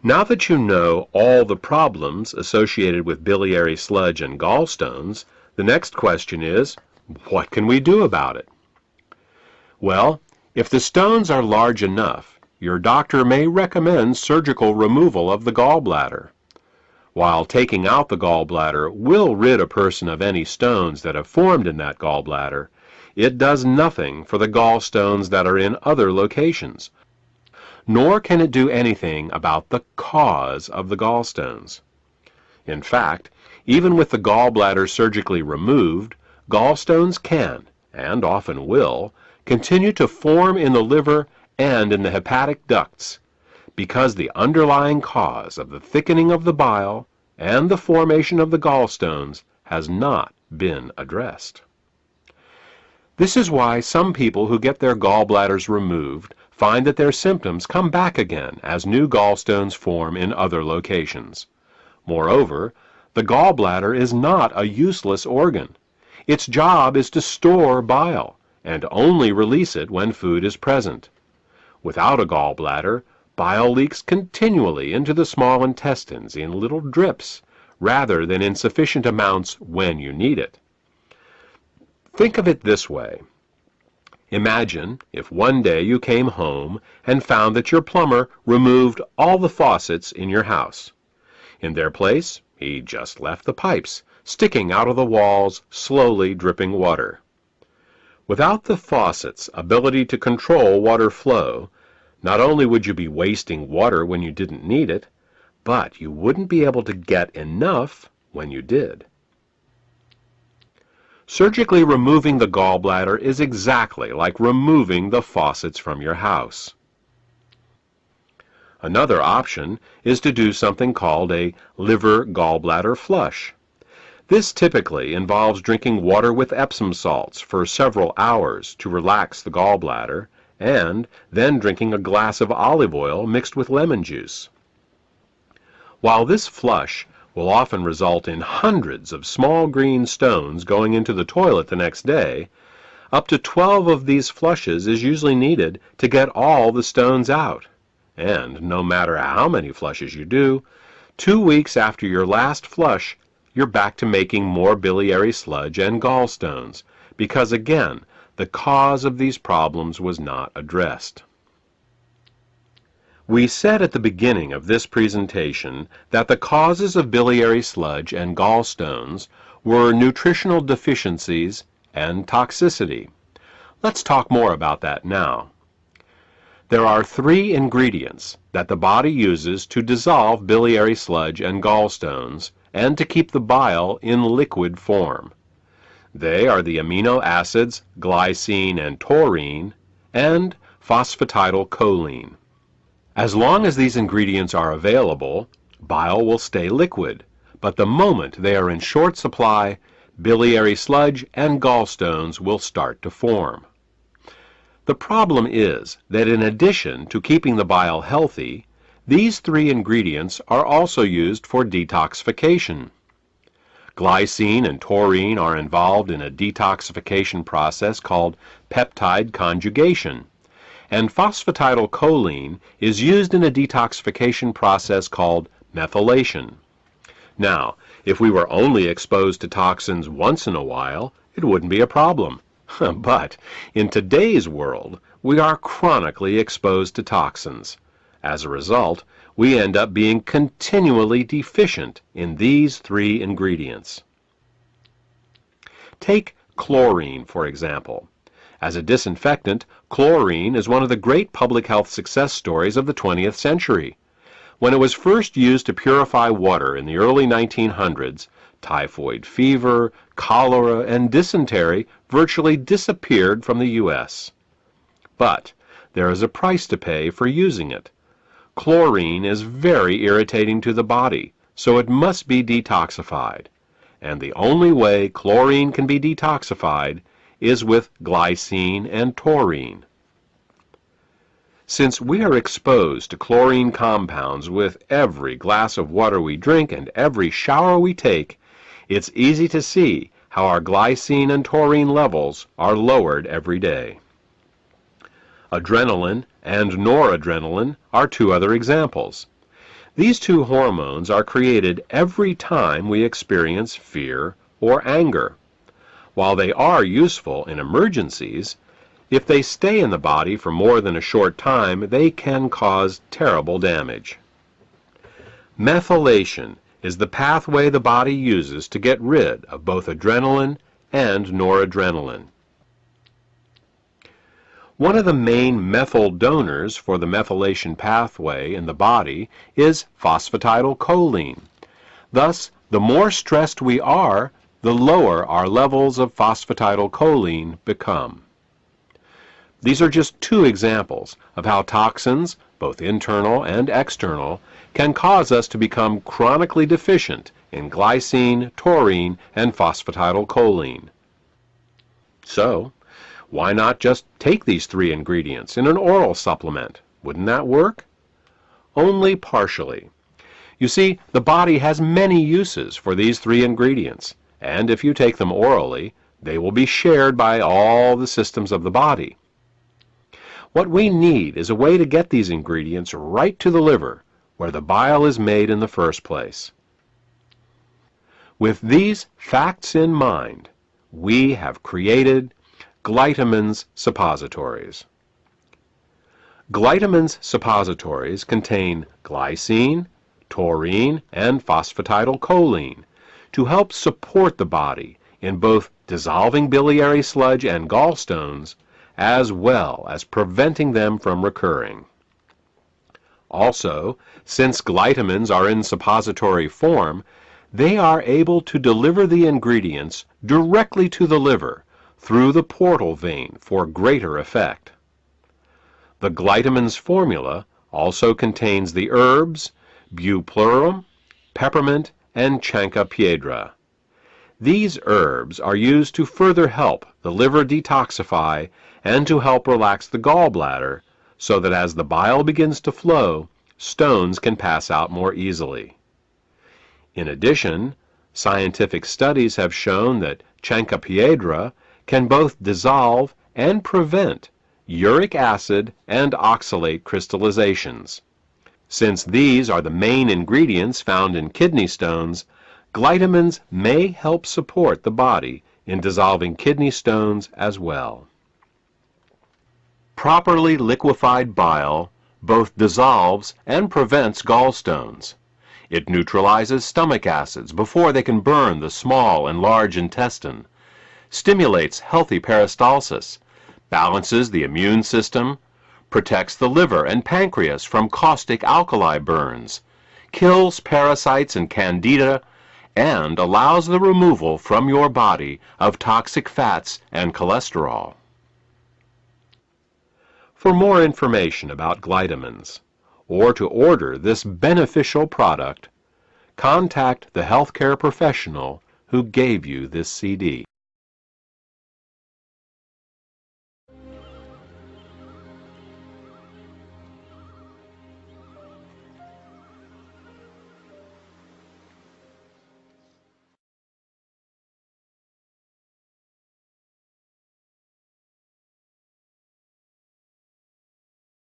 Now that you know all the problems associated with biliary sludge and gallstones, the next question is, what can we do about it? Well, if the stones are large enough, your doctor may recommend surgical removal of the gallbladder. While taking out the gallbladder will rid a person of any stones that have formed in that gallbladder, it does nothing for the gallstones that are in other locations, nor can it do anything about the cause of the gallstones. In fact, even with the gallbladder surgically removed, gallstones can, and often will, continue to form in the liver and in the hepatic ducts, because the underlying cause of the thickening of the bile and the formation of the gallstones has not been addressed. This is why some people who get their gallbladders removed find that their symptoms come back again as new gallstones form in other locations. Moreover, the gallbladder is not a useless organ. Its job is to store bile and only release it when food is present. Without a gallbladder, bile leaks continually into the small intestines in little drips, rather than in sufficient amounts when you need it. Think of it this way. Imagine if one day you came home and found that your plumber removed all the faucets in your house. In their place, he just left the pipes, sticking out of the walls, slowly dripping water. Without the faucet's ability to control water flow, not only would you be wasting water when you didn't need it, but you wouldn't be able to get enough when you did. Surgically removing the gallbladder is exactly like removing the faucets from your house. Another option is to do something called a liver gallbladder flush. This typically involves drinking water with Epsom salts for several hours to relax the gallbladder, and then drinking a glass of olive oil mixed with lemon juice. While this flush will often result in hundreds of small green stones going into the toilet the next day, up to 12 of these flushes is usually needed to get all the stones out. And no matter how many flushes you do, 2 weeks after your last flush, you're back to making more biliary sludge and gallstones, because again, the cause of these problems was not addressed. We said at the beginning of this presentation that the causes of biliary sludge and gallstones were nutritional deficiencies and toxicity. Let's talk more about that now. There are 3 ingredients that the body uses to dissolve biliary sludge and gallstones and to keep the bile in liquid form. They are the amino acids glycine and taurine and phosphatidylcholine. As long as these ingredients are available, bile will stay liquid, but the moment they are in short supply, biliary sludge and gallstones will start to form. The problem is that in addition to keeping the bile healthy, these 3 ingredients are also used for detoxification. Glycine and taurine are involved in a detoxification process called peptide conjugation, and phosphatidylcholine is used in a detoxification process called methylation. Now, if we were only exposed to toxins once in a while, it wouldn't be a problem. But in today's world, we are chronically exposed to toxins. As a result, we end up being continually deficient in these 3 ingredients. Take chlorine, for example. As a disinfectant, chlorine is one of the great public health success stories of the 20th century. When it was first used to purify water in the early 1900s, typhoid fever, cholera, and dysentery virtually disappeared from the U.S. But there is a price to pay for using it. Chlorine is very irritating to the body, so it must be detoxified. And the only way chlorine can be detoxified is with glycine and taurine. Since we are exposed to chlorine compounds with every glass of water we drink and every shower we take, it's easy to see how our glycine and taurine levels are lowered every day. Adrenaline and noradrenaline are 2 other examples. These two hormones are created every time we experience fear or anger. While they are useful in emergencies, if they stay in the body for more than a short time, they can cause terrible damage. Methylation is the pathway the body uses to get rid of both adrenaline and noradrenaline. One of the main methyl donors for the methylation pathway in the body is phosphatidylcholine. Thus, the more stressed we are, the lower our levels of phosphatidylcholine become. These are just two examples of how toxins, both internal and external, can cause us to become chronically deficient in glycine, taurine, and phosphatidylcholine. So, why not just take these three ingredients in an oral supplement? Wouldn't that work? Only partially. You see, the body has many uses for these three ingredients, and if you take them orally, they will be shared by all the systems of the body. What we need is a way to get these ingredients right to the liver, where the bile is made in the first place. With these facts in mind, we have created Glytamins suppositories. Glytamins suppositories contain glycine, taurine, and phosphatidylcholine to help support the body in both dissolving biliary sludge and gallstones, as well as preventing them from recurring. Also, since glytamins are in suppository form, they are able to deliver the ingredients directly to the liver through the portal vein for greater effect. The glytamins formula also contains the herbs bupleurum, peppermint, and chancropiedra. These herbs are used to further help the liver detoxify and to help relax the gallbladder so that as the bile begins to flow, stones can pass out more easily. In addition, scientific studies have shown that chancropiedra can both dissolve and prevent uric acid and oxalate crystallizations. Since these are the main ingredients found in kidney stones, glytamins may help support the body in dissolving kidney stones as well. Properly liquefied bile both dissolves and prevents gallstones. It neutralizes stomach acids before they can burn the small and large intestine, stimulates healthy peristalsis, balances the immune system, protects the liver and pancreas from caustic alkali burns, kills parasites and candida, and allows the removal from your body of toxic fats and cholesterol. For more information about glytamins, or to order this beneficial product, contact the healthcare professional who gave you this CD.